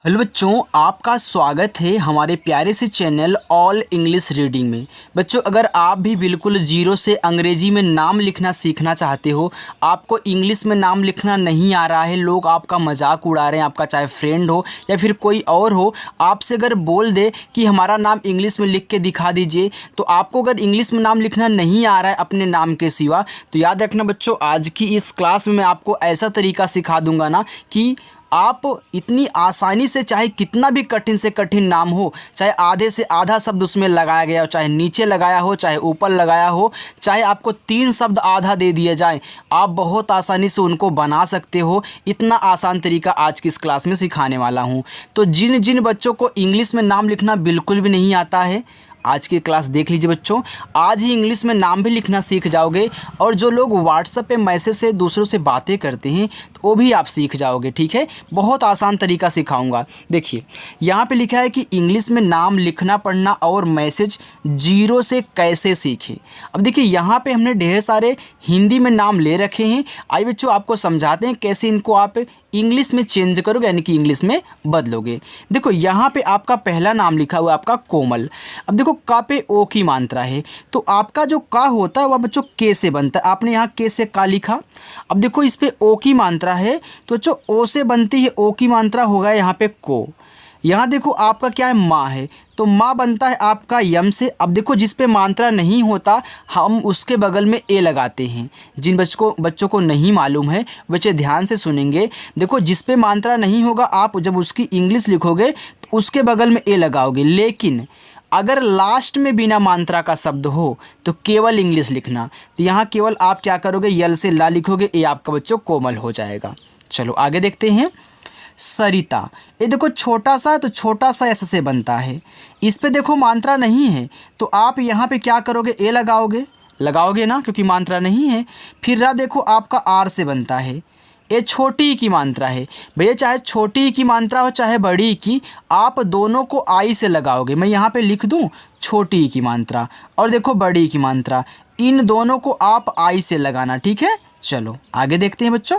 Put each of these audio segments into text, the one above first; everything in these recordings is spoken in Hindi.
हेलो बच्चों, आपका स्वागत है हमारे प्यारे से चैनल ऑल इंग्लिश रीडिंग में। बच्चों, अगर आप भी बिल्कुल जीरो से अंग्रेजी में नाम लिखना सीखना चाहते हो, आपको इंग्लिश में नाम लिखना नहीं आ रहा है, लोग आपका मजाक उड़ा रहे हैं, आपका चाहे फ्रेंड हो या फिर कोई और हो, आपसे अगर बोल दे कि हमारा नाम इंग्लिश में लिख के दिखा दीजिए, तो आपको अगर इंग्लिश में नाम लिखना नहीं आ रहा है अपने नाम के सिवा, तो याद रखना बच्चों, आज की इस क्लास में मैं आपको ऐसा तरीका सिखा दूंगा ना कि आप इतनी आसानी से, चाहे कितना भी कठिन से कठिन नाम हो, चाहे आधे से आधा शब्द उसमें लगाया गया हो, चाहे नीचे लगाया हो, चाहे ऊपर लगाया हो, चाहे आपको 3 शब्द आधा दे दिए जाएं, आप बहुत आसानी से उनको बना सकते हो। इतना आसान तरीका आज की इस क्लास में सिखाने वाला हूं। तो जिन जिन बच्चों को इंग्लिश में नाम लिखना बिल्कुल भी नहीं आता है, आज की क्लास देख लीजिए बच्चों। आज ही इंग्लिश में नाम भी लिखना सीख जाओगे, और जो लोग व्हाट्सएप पे मैसेज से दूसरों से बातें करते हैं तो वो भी आप सीख जाओगे। ठीक है, बहुत आसान तरीका सिखाऊंगा। देखिए, यहाँ पे लिखा है कि इंग्लिश में नाम लिखना, पढ़ना और मैसेज जीरो से कैसे सीखें। अब देखिए, यहाँ पे हमने ढेर सारे हिंदी में नाम ले रखे हैं। आइए बच्चों, आपको समझाते हैं कैसे इनको आप इंग्लिश में चेंज करोगे, यानी कि इंग्लिश में बदलोगे। देखो, यहाँ पे आपका पहला नाम लिखा हुआ है आपका कोमल। अब देखो, का पे ओ की मात्रा है, तो आपका जो का होता है वह बच्चों के से बनता है। आपने यहाँ के से का लिखा। अब देखो, इस पे ओ की मात्रा है, तो बच्चों ओ से बनती है, ओ की मात्रा होगा यहाँ पे को। यहाँ देखो, आपका क्या है, माँ है, तो माँ बनता है आपका यम से। अब देखो, जिस पे मात्रा नहीं होता हम उसके बगल में ए लगाते हैं। जिन बच्चों को नहीं मालूम है बच्चे ध्यान से सुनेंगे। देखो, जिस पे मात्रा नहीं होगा आप जब उसकी इंग्लिश लिखोगे तो उसके बगल में ए लगाओगे, लेकिन अगर लास्ट में बिना मात्रा का शब्द हो तो केवल इंग्लिश लिखना। तो यहाँ केवल आप क्या करोगे, यल से ला लिखोगे, ए आपका बच्चों कोमल हो जाएगा। चलो आगे देखते हैं। सरिता, ये देखो छोटा सा है तो छोटा सा ऐसे से बनता है। इस पे देखो मात्रा नहीं है, तो आप यहाँ पे क्या करोगे, ए लगाओगे ना, क्योंकि मात्रा नहीं है। फिर रा देखो आपका आर से बनता है। ये छोटी की मात्रा है भैया, चाहे छोटी की मात्रा हो चाहे बड़ी की, आप दोनों को आई से लगाओगे। मैं यहाँ पे लिख दूँ छोटी की मात्रा, और देखो बड़ी की मात्रा, इन दोनों को आप आई से लगाना। ठीक है, चलो आगे देखते हैं बच्चों।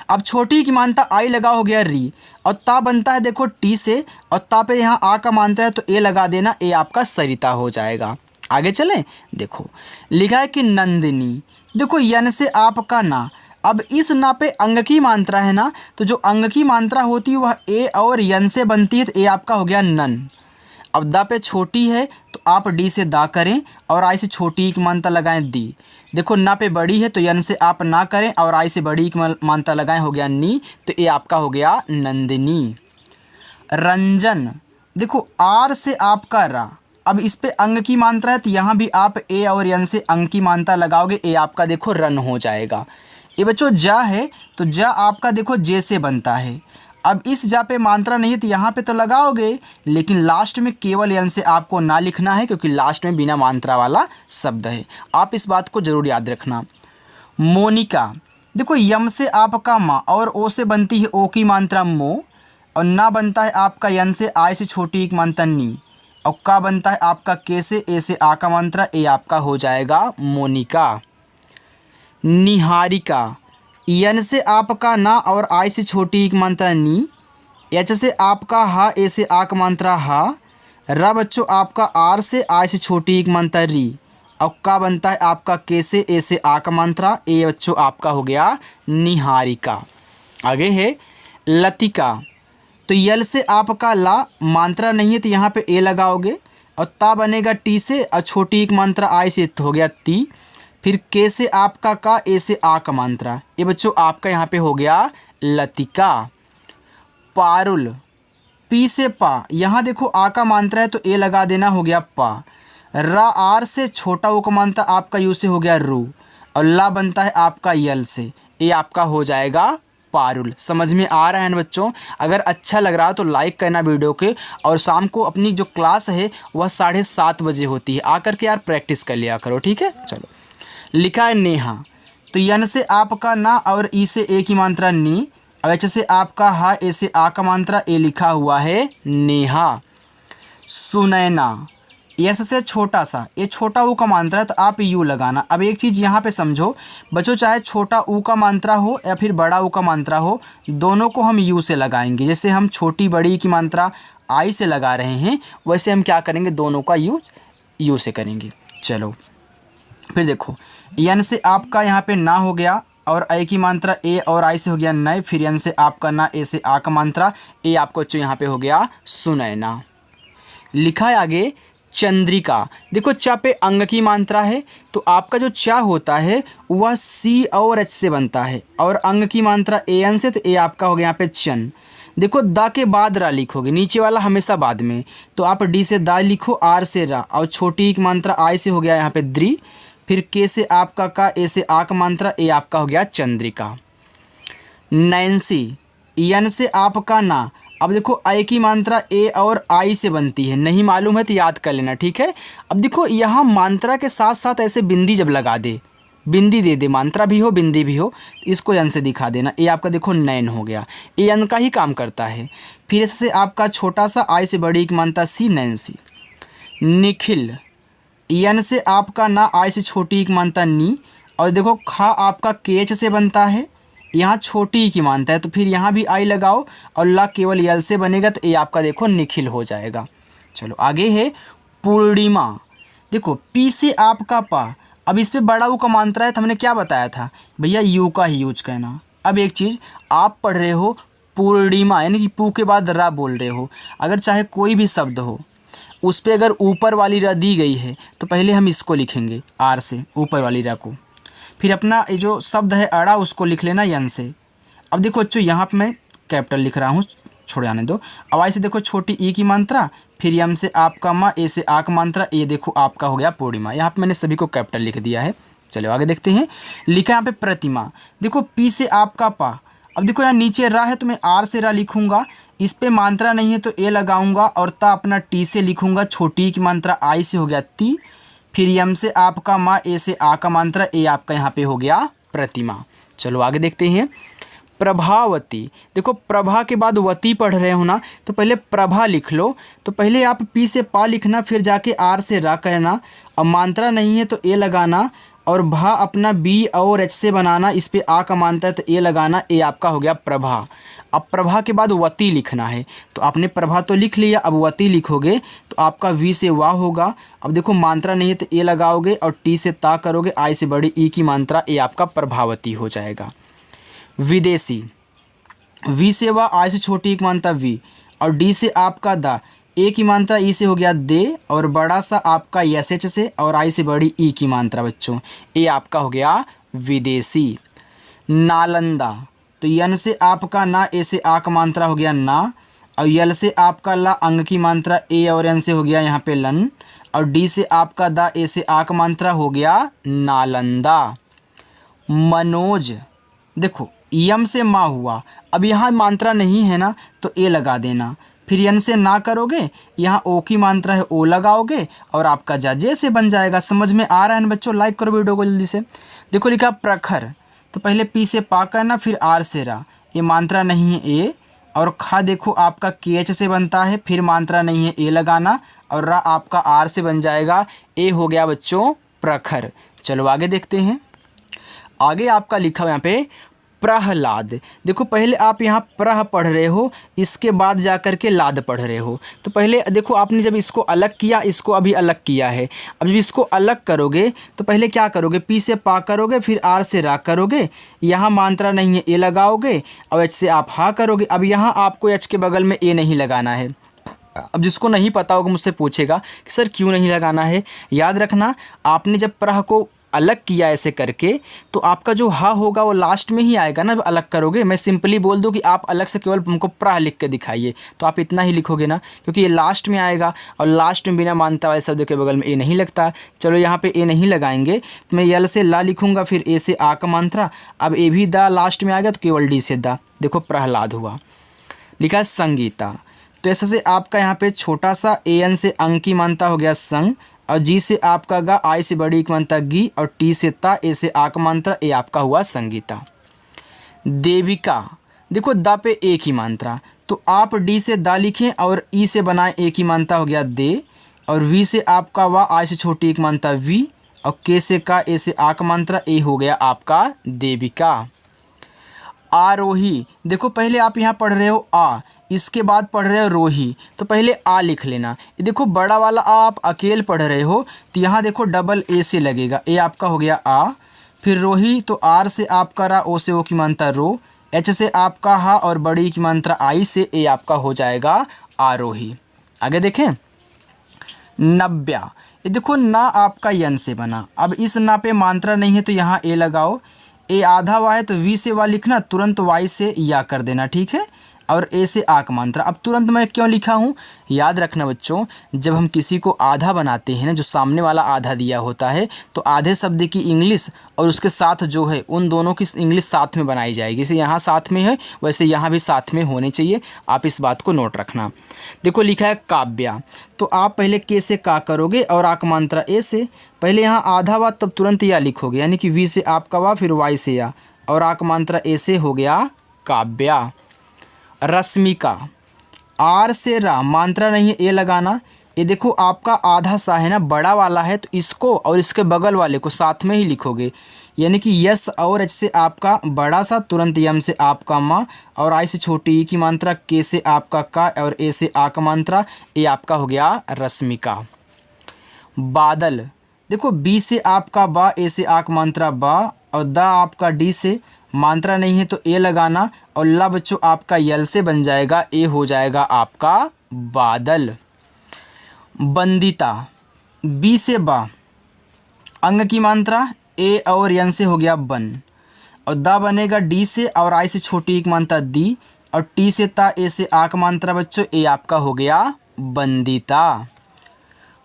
अब छोटी की मात्रा आई लगा हो गया री, और ता बनता है देखो टी से, और ता पे यहाँ आ का मात्रा है तो ए लगा देना, ए आपका सरिता हो जाएगा। आगे चलें। देखो लिखा है कि नंदिनी। देखो, यन से आपका ना। अब इस ना पे अंग की मात्रा है ना, तो जो अंग की मात्रा होती है वह ए और यन से बनती है, तो ए आपका हो गया नन। अब दा पे छोटी है तो आप डी से दा करें, और आई से छोटी की मात्रा लगाएं दी। देखो, ना पे बड़ी है तो यन से आप ना करें, और आई से बड़ी की मात्रा लगाएं, हो गया नी, तो ये आपका हो गया नंदिनी। रंजन, देखो आर से आपका रा। अब इस पे अंग की मात्रा है तो यहाँ भी आप ए और यन से अंग की मात्रा लगाओगे, ए आपका देखो रन हो जाएगा। ये बच्चों जा है, तो जा आपका देखो जे से बनता है। अब इस जा पे मात्रा नहीं है तो यहाँ पे तो लगाओगे, लेकिन लास्ट में केवल यन से आपको ना लिखना है, क्योंकि लास्ट में बिना मात्रा वाला शब्द है। आप इस बात को जरूर याद रखना। मोनिका, देखो यम से आपका माँ, और ओ से बनती है ओ की मात्रा मो, और ना बनता है आपका यन से आय से छोटी एक मात्रा नी, और का बनता है आपका के से ए से आ का मात्रा, ए आपका हो जाएगा मोनिका। निहारिका, यन से आपका ना और आई से छोटी एक मात्रा नी, एच से आपका हा, ए से आ का मात्रा हा, रा बच्चों आपका आर से आई से छोटी एक मात्रा री, और का बनता है आपका के से ए से आ का मात्रा, ए बच्चों आपका हो गया निहारिका। आगे है लतिका। तो यल से आपका ला, मात्रा नहीं है तो यहाँ पे ए लगाओगे, और ता बनेगा टी से, और छोटी एक मात्रा आई से तो हो गया ती। फिर के से आपका का, ए से आ का मात्रा, ये बच्चों आपका यहाँ पे हो गया लतिका। पारुल, पी से पा, यहाँ देखो आ का मात्रा है तो ए लगा देना, हो गया पा। रा आर से छोटा ओ का मात्रा आपका यू से हो गया रू, और ला बनता है आपका यल से, ये आपका हो जाएगा पारुल। समझ में आ रहा है ना बच्चों? अगर अच्छा लग रहा है तो लाइक करना वीडियो के, और शाम को अपनी जो क्लास है वह 7:30 बजे होती है, आकर के यार प्रैक्टिस कर लिया करो। ठीक है, चलो। लिखा है नेहा। तो यन से आपका ना और ई से ए की मात्रा नी, और एच से आपका हा, ए से आ का मात्रा, ए लिखा हुआ है नेहा। सुनैना। यस से छोटा सा, ये छोटा ऊ का मात्रा है तो आप यू लगाना। अब एक चीज़ यहाँ पे समझो बच्चों, चाहे छोटा ऊ का मात्रा हो या फिर बड़ा ऊ का मात्रा हो, दोनों को हम यू से लगाएंगे। जैसे हम छोटी बड़ी की मात्रा आई से लगा रहे हैं, वैसे हम क्या करेंगे, दोनों का यूज यू से करेंगे। चलो फिर देखो, यन से आपका यहाँ पे ना हो गया और ए की मात्रा ए और आई से हो गया नए, फिर यन से आपका ना, ए से आ का मात्रा, ए आपको बच्चों यहाँ पे हो गया सुनैना। लिखा है आगे चंद्रिका। देखो चा पे अंग की मात्रा है तो आपका जो चा होता है वह सी और एच से बनता है, और अंग की मात्रा ए एन से, तो ए आपका हो गया यहाँ पे चन। देखो दा के बाद रा लिखोगे, नीचे वाला हमेशा बाद में, तो आप डी से दा लिखो, आर से रा, और छोटी की मात्रा आई से हो गया यहाँ पे द्री, फिर के से आपका का, ए से आ का मात्रा, ए आपका हो गया चंद्रिका। नैन्सी, यन से आपका ना। अब देखो आई की मात्रा ए और आई से बनती है, नहीं मालूम है तो याद कर लेना, ठीक है। अब देखो यहाँ मात्रा के साथ साथ ऐसे बिंदी जब लगा दे, बिंदी दे दे, मात्रा भी हो बिंदी भी हो, इसको यन से दिखा देना। ए आपका देखो नैन हो गया, ए यन का ही काम करता है। फिर इससे आपका छोटा सा आई से बड़ी की मात्रा सी, नैन्सी। निखिल, यन से आपका ना, आई से छोटी की मात्रा नी, और देखो खा आपका केच से बनता है, यहाँ छोटी की मानता है, तो फिर यहाँ भी आई लगाओ और ला केवल यल से बनेगा, तो ये आपका देखो निखिल हो जाएगा। चलो आगे है पूर्णिमा। देखो पी से आपका पा, अब इस पे बड़ा ऊ का मात्रा है तो हमने क्या बताया था भैया, यू का ही यूज करना। अब एक चीज़ आप पढ़ रहे हो पूर्णिमा, यानी कि पू के बाद रा बोल रहे हो, अगर चाहे कोई भी शब्द हो उस पर अगर ऊपर वाली रा दी गई है तो पहले हम इसको लिखेंगे आर से, ऊपर वाली रा को, फिर अपना ये जो शब्द है अड़ा उसको लिख लेना यन से। अब देखो बच्चों यहाँ पे मैं कैपिटल लिख रहा हूँ, छोड़ जाने दो। अब आई से देखो छोटी ई की मात्रा, फिर यम से आपका माँ, ए से आ का मात्रा, ये देखो आपका हो गया पूर्णिमा। यहाँ पे मैंने सभी को कैपिटल लिख दिया है। चलो आगे देखते हैं। लिखा यहाँ पे प्रतिमा। देखो पी से आपका पा, अब देखो यहाँ नीचे रा है तो मैं आर से रा लिखूँगा, इस पे मात्रा नहीं है तो ए लगाऊंगा, और ता अपना टी से लिखूँगा, छोटी की मात्रा आई से हो गया ती, फिर यम से आपका माँ, ए से आ का मात्रा, ए आपका यहाँ पे हो गया प्रतिमा। चलो आगे देखते हैं। प्रभावती। देखो प्रभा के बाद वती पढ़ रहे हो ना, तो पहले प्रभा लिख लो, तो पहले आप पी से पा लिखना, फिर जाके आर से रा करना, अब मात्रा नहीं है तो ए लगाना, और भा अपना बी और एच से बनाना, इस पे आ का मात्रा है तो ए लगाना, ए आपका हो गया प्रभा। अब प्रभा के बाद वती लिखना है, तो आपने प्रभा तो लिख लिया, अब वती लिखोगे तो आपका वी से वाह होगा। अब देखो मात्रा नहीं है तो ए लगाओगे, और टी से ता करोगे, आई से बड़ी ई की मात्रा, ए आपका प्रभावती हो जाएगा। विदेशी। वी से वाह, आई से छोटी की मात्रा वी, और डी से आपका दा, ए की मात्रा ई से हो गया दे, और बड़ा सा आपका यस एच से, और आई से बड़ी ई की मात्रा बच्चों, ए आपका हो गया विदेशी। नालंदा। तो यन से आपका ना, ए से आ का मात्रा हो गया ना, और यल से आपका ला, अंग की मात्रा ए और एन से हो गया यहाँ पे लन, और डी से आपका दा, ए से आ का मात्रा हो गया नालंदा। मनोज। देखो यम से मा हुआ, अब यहाँ मात्रा नहीं है ना तो ए लगा देना, फिर यन से ना करोगे, यहाँ ओ की मात्रा है ओ लगाओगे, और आपका जे से बन जाएगा। समझ में आ रहा है ना बच्चों? लाइक करो वीडियो को जल्दी से। देखो लिखा प्रखर, तो पहले पी से पा करना, फिर आर से रा, ये मात्रा नहीं है ए, और खा देखो आपका के एच से बनता है, फिर मात्रा नहीं है ए लगाना, और रा आपका आर से बन जाएगा, ए हो गया बच्चों प्रखर। चलो आगे देखते हैं। आगे आपका लिखा हुआ यहाँ पे प्रहलाद। देखो पहले आप यहाँ प्रह पढ़ रहे हो, इसके बाद जा कर के लाद पढ़ रहे हो, तो पहले देखो आपने जब इसको अलग किया, इसको अभी अलग किया है, अब जब इसको अलग करोगे तो पहले क्या करोगे, पी से पा करोगे, फिर आर से रा करोगे, यहाँ मात्रा नहीं है ए लगाओगे, और एच से आप हा करोगे। अब यहाँ आपको एच के बगल में ए नहीं लगाना है। अब जिसको नहीं पता होगा मुझसे पूछेगा कि सर क्यों नहीं लगाना है, याद रखना आपने जब प्रह को अलग किया ऐसे करके, तो आपका जो हा होगा वो लास्ट में ही आएगा ना, अलग करोगे। मैं सिंपली बोल दूं कि आप अलग से केवल हमको प्रह लिख के दिखाइए, तो आप इतना ही लिखोगे ना, क्योंकि ये लास्ट में आएगा, और लास्ट में बिना मानता वाले शब्द के बगल में ए नहीं लगता। चलो यहाँ पे ए नहीं लगाएंगे, तो मैं यल से ला लिखूँगा, फिर ए से आ का मात्रा, अब ए भी दा लास्ट में आएगा तो केवल डी से दा। देखो प्रहलाद हुआ। लिखा है संगीता, तो ऐसे से आपका यहाँ पे छोटा सा ए एन से अंग की मानता हो गया संग, और जी से आपका गा, आई से बड़ी की मानता गी, और टी से ता, ए से आ का मात्रा, ए आपका हुआ संगीता। देविका। देखो दा पे ए की मात्रा, तो आप डी से दा लिखें और ई से बनाएं, ए की मात्रा हो गया दे, और वी से आपका वा, आई से छोटी एक मात्रा वी, और के से का, ए से आ का मात्रा, ए हो गया आपका देविका। आरोही, देखो पहले आप यहाँ पढ़ रहे हो आ, इसके बाद पढ़ रहे हो रोही, तो पहले आ लिख लेना। ये देखो बड़ा वाला आ आप अकेले पढ़ रहे हो तो यहाँ देखो डबल ए से लगेगा, ए आपका हो गया आ। फिर रोही तो आर से आपका रा, ओ से ओ की मात्रा रो, एच से आपका हा और बड़ी की मात्रा आई से ए आपका हो जाएगा आरोही। आगे देखें नव्या, ये देखो ना आपका यन से बना। अब इस ना पे मात्रा नहीं है तो यहाँ ए लगाओ, ए आधा वा है तो वी से वा लिखना, तुरंत वाई से या कर देना, ठीक है। और ए से आ का मात्रा। अब तुरंत मैं क्यों लिखा हूँ, याद रखना बच्चों, जब हम किसी को आधा बनाते हैं ना, जो सामने वाला आधा दिया होता है, तो आधे शब्द की इंग्लिश और उसके साथ जो है उन दोनों की इंग्लिश साथ में बनाई जाएगी। जैसे यहाँ साथ में है वैसे यहाँ भी साथ में होने चाहिए, आप इस बात को नोट रखना। देखो लिखा है काव्या, तो आप पहले के से का करोगे और आ का मात्रा ए से, पहले यहाँ आधा वा तब तुरंत या लिखोगे, यानी कि वी से आपका वा, फिर वाई से या, और आ का मात्रा ए से हो गया काव्या। रश्मिका, आर से रा, मात्रा नहीं है ए लगाना। ये देखो आपका आधा सा है ना, बड़ा वाला है, तो इसको और इसके बगल वाले को साथ में ही लिखोगे, यानी कि यस और एच से आपका बड़ा सा, तुरंत यम से आपका माँ, और आई से छोटी ई की मात्रा, के से आपका का, और ए से आ का मात्रा, ए आपका हो गया रश्मिका। बादल, देखो बी से आपका बा, ए से आ का मात्रा बा, और दा आपका डी से, मात्रा नहीं है तो ए लगाना, और ला बच्चों आपका यल से बन जाएगा, ए हो जाएगा आपका बादल। बंदिता, बी से बा, अंग की मात्रा, ए और यन से हो गया बन, और दा बनेगा डी से, और आई से छोटी एक मात्रा दी, और टी से ता, ए से आ का मात्रा बच्चों, ए आपका हो गया बंदिता।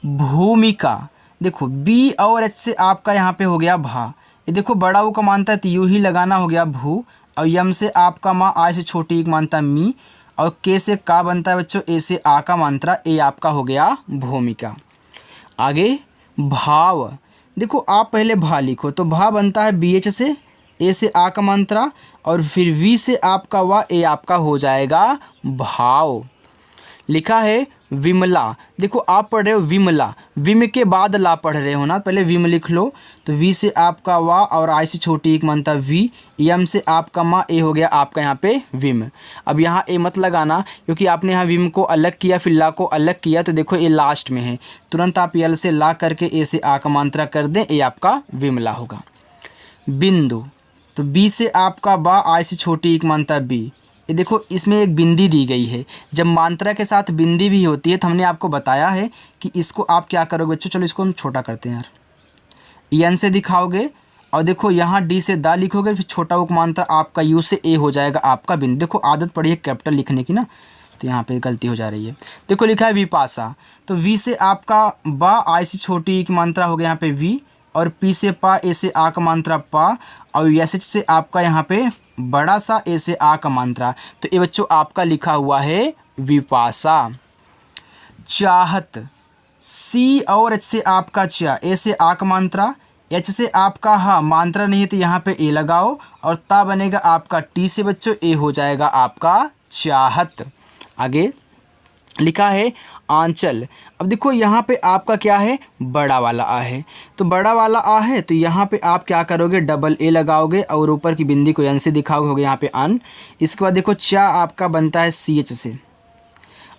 भूमिका, देखो बी और एच से आपका यहाँ पे हो गया भा, ये देखो बड़ा ऊ का मात्रा है तो यूँ ही लगाना, हो गया भू, और यम से आपका माँ, आई से छोटी एक मात्रा मी, और के से का बनता है बच्चों, ए से आ का मात्रा, ए आपका हो गया भूमिका। आगे भाव, देखो आप पहले भा लिखो, तो भा बनता है बी एच से, ए से आ का मात्रा, और फिर वी से आपका वा, ए आपका हो जाएगा भाव। लिखा है विमला, देखो आप पढ़ रहे हो विमला, विम के बाद ला पढ़ रहे हो ना, पहले विम लिख लो, तो वी से आपका वा, और आई से छोटी एक मात्रा वी, यम से आपका माँ, ए हो गया आपका यहाँ पे विम। अब यहाँ ए मत लगाना क्योंकि आपने यहाँ विम को अलग किया फिर ला को अलग किया, तो देखो ए लास्ट में है, तुरंत आप यल से ला करके ए से आ का मात्रा कर दें, ए आपका विमला होगा। बिंदु, तो बी से आपका बा, आई से छोटी एक मात्रा बी, ये देखो इसमें एक बिंदी दी गई है, जब मात्रा के साथ बिंदी भी होती है तो हमने आपको बताया है कि इसको आप क्या करोगे बच्चों, चलो इसको हम छोटा करते हैं यार, यन से दिखाओगे, और देखो यहाँ डी से दा लिखोगे, फिर छोटा उक मात्रा आपका यू से ए हो जाएगा आपका बिंदु। देखो आदत पड़ी है कैपिटल लिखने की ना, तो यहाँ पे गलती हो जा रही है। देखो लिखा है विपाशा, तो वी से आपका बा, आई से छोटी की मात्रा हो गया यहाँ पे वी, और पी से पा, ए से आ का मात्रा पा, और एस एच से आपका यहाँ पे बड़ा सा, ए से आ का मात्रा, तो ये बच्चों आपका लिखा हुआ है विपाशा। चाहत, सी और एच से आपका चा, ए से आ का मात्रा, एच से आपका हा, मात्रा नहीं है तो यहाँ पे ए लगाओ, और ता बनेगा आपका टी से बच्चों, ए हो जाएगा आपका चाहत। आगे लिखा है आंचल, अब देखो यहाँ पे आपका क्या है, बड़ा वाला आ है, तो बड़ा वाला आ है तो यहाँ पे आप क्या करोगे, डबल ए लगाओगे, और ऊपर की बिंदी को एन से दिखाओगे, हो गया यहाँ पे अन। इसके बाद देखो चा आपका बनता है सी एच से,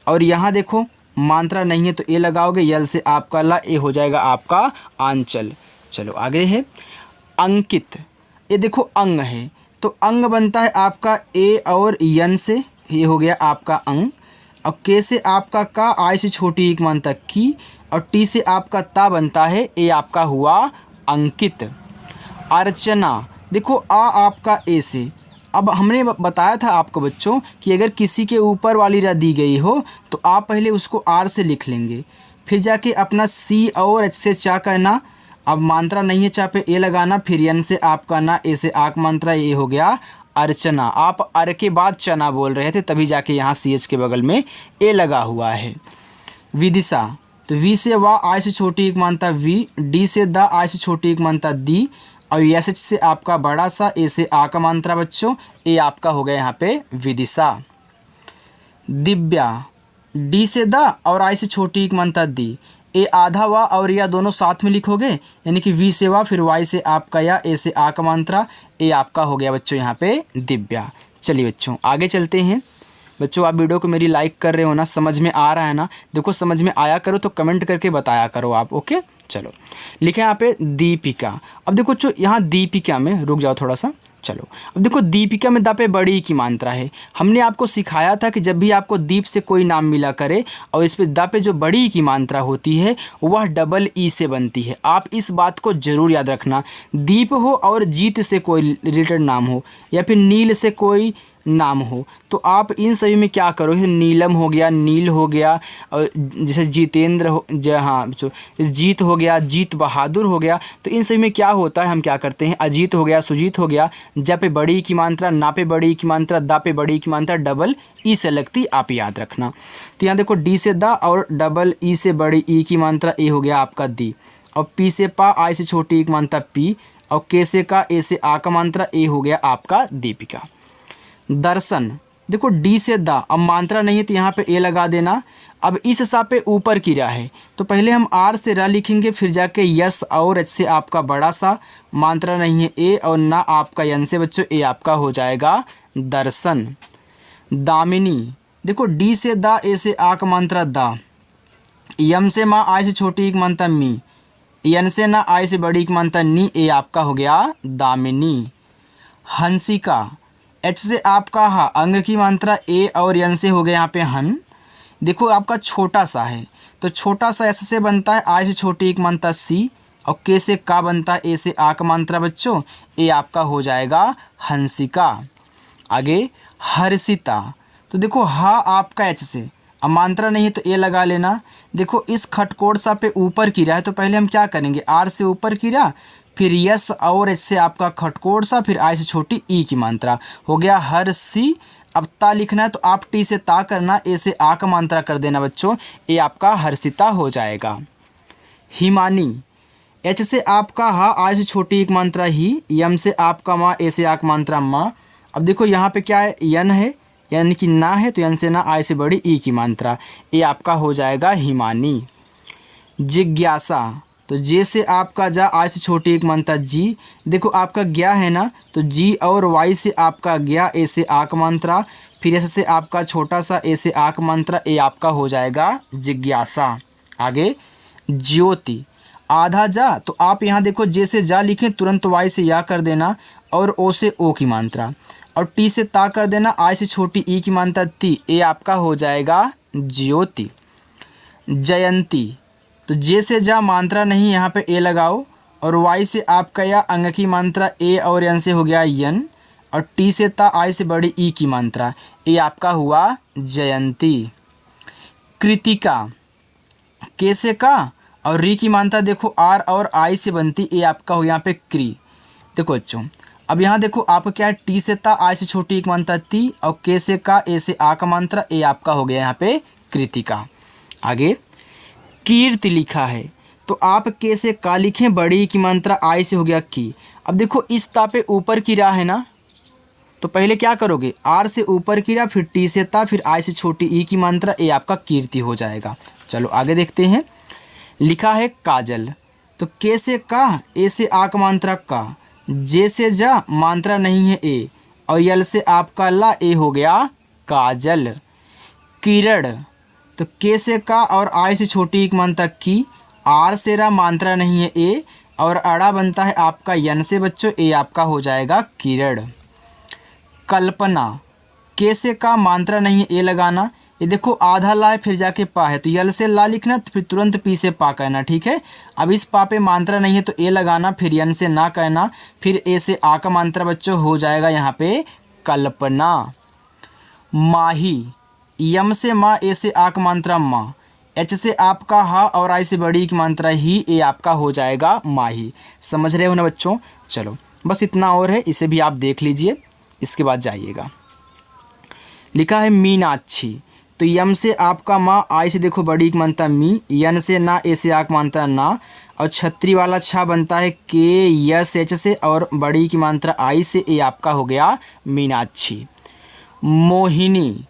और यहाँ देखो मात्रा नहीं है तो ए लगाओगे, यल से आपका ला, ए हो जाएगा आपका आंचल। चलो आगे है अंकित, ये देखो अंग है, तो अंग बनता है आपका ए और यन से, ये हो गया आपका अंग, और के से आपका का, आई से छोटी एक मात्रा की, और टी से आपका ता बनता है, ए आपका हुआ अंकित। अर्चना, देखो आ आपका ए से, अब हमने बताया था आपको बच्चों कि अगर किसी के ऊपर वाली रा दी गई हो तो आप पहले उसको आर से लिख लेंगे, फिर जाके अपना सी और एच से चा कहना, अब मात्रा नहीं है चा पे ए लगाना, फिर यन से आपका ना, ए से आक मात्रा, ए हो गया अर्चना। आप अर के बाद चना बोल रहे थे तभी जाके यहाँ सी एच के बगल में ए लगा हुआ है। विदिशा, तो वी से वा, आई से छोटी एक मात्रा वी, डी से दा, आई से छोटी एक मात्रा दी, और एस एच से आपका बड़ा सा, ए से आ का मात्रा बच्चों, ए आपका हो गया यहाँ पे विदिशा। दिव्या, डी से दा और आई से छोटी एक मात्रा दी, ए आधा वा और या दोनों साथ में लिखोगे, यानी कि वी से वा, फिर वाई से आपका या, ए से आ का मात्रा, ए आपका हो गया बच्चों यहाँ पे दिव्या। चलिए बच्चों आगे चलते हैं। बच्चों आप वीडियो को मेरी लाइक कर रहे हो ना, समझ में आ रहा है ना? देखो समझ में आया करो तो कमेंट करके बताया करो आप, ओके। चलो लिखे यहाँ पे दीपिका। अब देखो जो यहाँ दीपिका में, रुक जाओ थोड़ा सा, चलो अब देखो दीपिका में द पे बड़ी की मात्रा है। हमने आपको सिखाया था कि जब भी आपको दीप से कोई नाम मिला करे और इस पे द पे जो बड़ी की मात्रा होती है वह डबल ई से बनती है। आप इस बात को ज़रूर याद रखना। दीप हो और जीत से कोई रिलेटेड नाम हो या फिर नील से कोई नाम हो तो आप इन सभी में क्या करोगे, नीलम हो गया, नील हो गया, और जैसे जितेंद्र हो, हाँ जीत हो गया, जीत बहादुर हो गया, तो इन सभी में क्या होता है, हम क्या करते हैं, अजीत हो गया, सुजीत हो गया, ज पे बड़ी की मात्रा, ना पे बड़ी की मात्रा, दा पे बड़ी की मात्रा डबल ई से लगती, आप याद रखना। तो यहाँ देखो डी से दा और डबल ई से बड़ी ई की मात्रा ए हो गया आपका दी, और पी से पा, आई से छोटी ई की मात्रा पी, और के से का, ए से आ का मात्रा ए हो गया आपका दीपिका। दर्शन, देखो डी से दा, अब मात्रा नहीं है तो यहाँ पे ए लगा देना। अब इस सा पे ऊपर की रा है तो पहले हम आर से रा लिखेंगे, फिर जाके यस और एच से आपका बड़ा सा, मात्रा नहीं है ए, और ना आपका यन से बच्चों ए आपका हो जाएगा दर्शन। दामिनी, देखो डी से दा, ए से आ का मात्रा दा, यम से माँ, आई से छोटी एक मात्रा मी, यन से ना, आई से बड़ी एक मात्रा नी, ए आपका हो गया दामिनी। हंसिका, एच से आपका हा, अंग की मात्रा ए और यन से हो गया यहाँ पे हन। देखो आपका छोटा सा है तो छोटा सा एस से बनता है, आई से छोटी एक मात्रा सी, और के से का बनता है, ए से आ का मात्रा बच्चों, ए आपका हो जाएगा हंसिका। आगे हर्षिता, तो देखो हा आपका एच से, अब मात्रा नहीं है तो ए लगा लेना। देखो इस खटकोट सा पे ऊपर की रा है तो पहले हम क्या करेंगे, आर से ऊपर की रा, फिर यस और एच से आपका खटकोट सा, फिर आई से छोटी ई की मात्रा, हो गया हर सी। अब ता लिखना है तो आप टी से ता करना, ए से आ का मात्रा कर देना बच्चों, ए आपका हर्षिता हो जाएगा। हिमानी, एच से आपका हा, आई से छोटी एक मात्रा ही, यम से आपका माँ, ए से आ का मात्रा माँ। अब देखो यहाँ पे क्या है, यन है यानी कि ना है तो यन से ना, आई से बड़ी ई की मात्रा, ए आपका हो जाएगा हिमानी। जिज्ञासा, तो जे से आपका जा, आई से छोटी एक मात्रा जी, देखो आपका गया है ना तो जी और वाई से आपका गया, ए से आ का मात्रा, फिर एस से आपका छोटा सा, ए से आ का मात्रा, ए आपका हो जाएगा जिज्ञासा। आगे ज्योति, आधा जा तो आप यहाँ देखो जे से जा लिखें तुरंत वाई से या कर देना, और ओ से ओ की मात्रा, और टी से ता कर देना, आई से छोटी ई की मात्रा ती, ए आपका हो जाएगा ज्योति। जयंती, तो जे से जा मात्रा नहीं, यहाँ पे ए लगाओ, और वाई से आपका या, अंग की मात्रा ए और यन से हो गया यन, और टी से ता, आई से बड़ी ई की मात्रा, ए आपका हुआ जयंती। कृतिका, के से का और री की मात्रा देखो आर और आई से बनती, ए आपका हो यहाँ पे क्री। देखो बच्चों अब यहाँ देखो आपका क्या है, टी से ता, आई से छोटी एक मात्रा ती, और के से का, ए से आ का मात्रा, ए आपका हो गया यहाँ पे कृतिका। आगे कीर्ति लिखा है तो आप के से का लिखें, बड़ी की मात्रा आई से हो गया की। अब देखो इस ता पे ऊपर की रा है ना तो पहले क्या करोगे, आर से ऊपर की रा, फिर टी से ता, फिर आई से छोटी ई की मात्रा, ए आपका कीर्ति हो जाएगा। चलो आगे देखते हैं। लिखा है काजल, तो के से का, ए से आ का मात्रा का, जे से जा मात्रा नहीं है ए, और यल से आपका ला, ए हो गया काजल। किरण, तो के से का और आई से छोटी एक मात्रा की, आर से रा मात्रा नहीं है ए, और अड़ा बनता है आपका यन से बच्चों, ए आपका हो जाएगा किरण। कल्पना, के से का मात्रा नहीं है, ए लगाना, ये देखो आधा ला है फिर जाके पा है तो यल से ला लिखना, फिर तुरंत पी से पा कहना, ठीक है। अब इस पा पे मात्रा नहीं है तो ए लगाना, फिर यन से ना कहना, फिर ए से आ का मात्रा बच्चों हो जाएगा यहाँ पे कल्पना। माही, यम से माँ, ए से आ का मात्रा माँ, एच से आपका हा और आई से बड़ी की मात्रा ही, ए आपका हो जाएगा माही। समझ रहे हो ना बच्चों? चलो बस इतना और है, इसे भी आप देख लीजिए, इसके बाद जाइएगा। लिखा है मीनाक्षी, तो यम से आपका माँ, आई से देखो बड़ी की मात्रा मी, यन से ना, ए से आ की मात्रा ना, और छत्री वाला छा बनता है के यस एच से और बड़ी की मात्रा आई से, ए आपका हो गया मीनाक्षी। मोहिनी,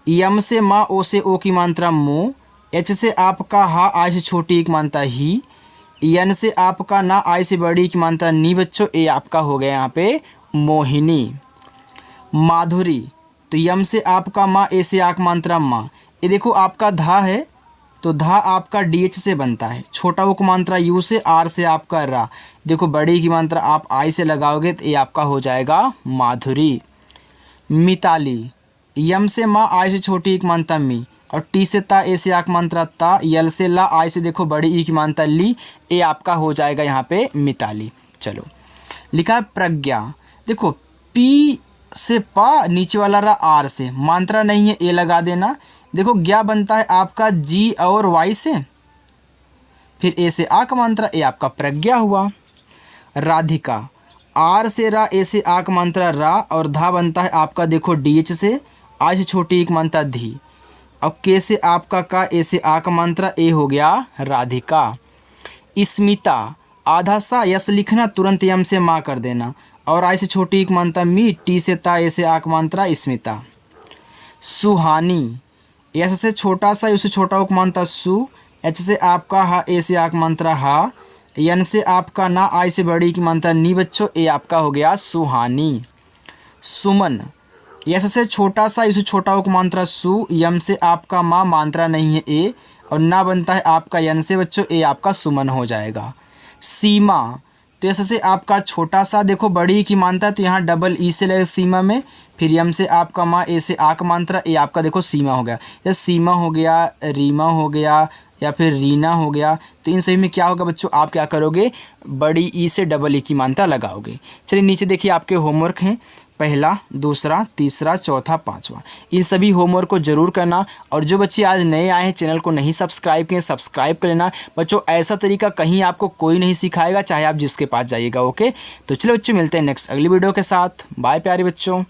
यम से माँ, ओ से ओ की मात्रा मो, एच से आपका हा आई से छोटी एक मानता ही, यन से आपका ना आई से बड़ी एक मानता नी बच्चों, ये आपका हो गया यहाँ पे मोहिनी। माधुरी, तो यम से आपका माँ, ए से आक मात्रा माँ। ये देखो आपका धा है तो धा आपका डी एच से बनता है, छोटा उक मात्रा यू से, आर से आपका रा। देखो बड़ी की मात्रा आप आई से लगाओगे तो ये आपका हो जाएगा माधुरी। मिताली, यम से माँ आई से छोटी एक मानता मी, और टी से ता, ए से आक मात्रा ता, यल से ला, आई से देखो बड़ी ई की मानता ली, ये आपका हो जाएगा यहाँ पे मिताली। चलो लिखा है प्रज्ञा, देखो पी से पा, नीचे वाला रा आर से, मात्रा नहीं है ए लगा देना। देखो ज्ञा बनता है आपका जी और वाई से, फिर ए से आ का मात्रा, ए आपका प्रज्ञा हुआ। राधिका, आर से रा, ए से आ का मात्रा रा, और धा बनता है आपका देखो डी एच से, आई से छोटी एक मात्रा धी, अब के से आपका का, ए से आ का मात्रा, ए हो गया राधिका। स्मिता, आधा सा यस लिखना, तुरंत यम से माँ कर देना, और आई से छोटी एक मानता मी, टी से ता, ए से आक मात्रा स्मिता। सुहानी, यस से छोटा सा, यू से छोटा उक मानता सु, एच से आपका हा, ए से आक मात्रा हा, यन से आपका ना, आई से बड़ी की मानता नी बच्चों, ए आपका हो गया सुहानी। सुमन, यस से छोटा सा, यू से छोटा उक मात्रा सु, यम से आपका माँ, मात्रा नहीं है ए, और ना बनता है आपका यन से बच्चों, ए आपका सुमन हो जाएगा। सीमा, तो यस से आपका छोटा सा, देखो बड़ी की मानता है तो यहाँ डबल ई से लगेगा सीमा में, फिर यम से आपका माँ, ए से आक मात्रा, ए आपका देखो सीमा हो गया। या सीमा हो गया, रीमा हो गया, या फिर रीना हो गया, तो इन सभी में क्या होगा बच्चों, आप क्या करोगे, बड़ी ई से डबल ई की मात्रा लगाओगे। चलिए नीचे देखिए आपके होमवर्क हैं, पहला, दूसरा, तीसरा, चौथा, पांचवा। इन सभी होमवर्क को जरूर करना, और जो बच्चे आज नए आए हैं चैनल को नहीं सब्सक्राइब किए, सब्सक्राइब कर लेना बच्चों। ऐसा तरीका कहीं आपको कोई नहीं सिखाएगा, चाहे आप जिसके पास जाइएगा। ओके, तो चलो बच्चों मिलते हैं नेक्स्ट अगली वीडियो के साथ। बाय प्यारे बच्चों।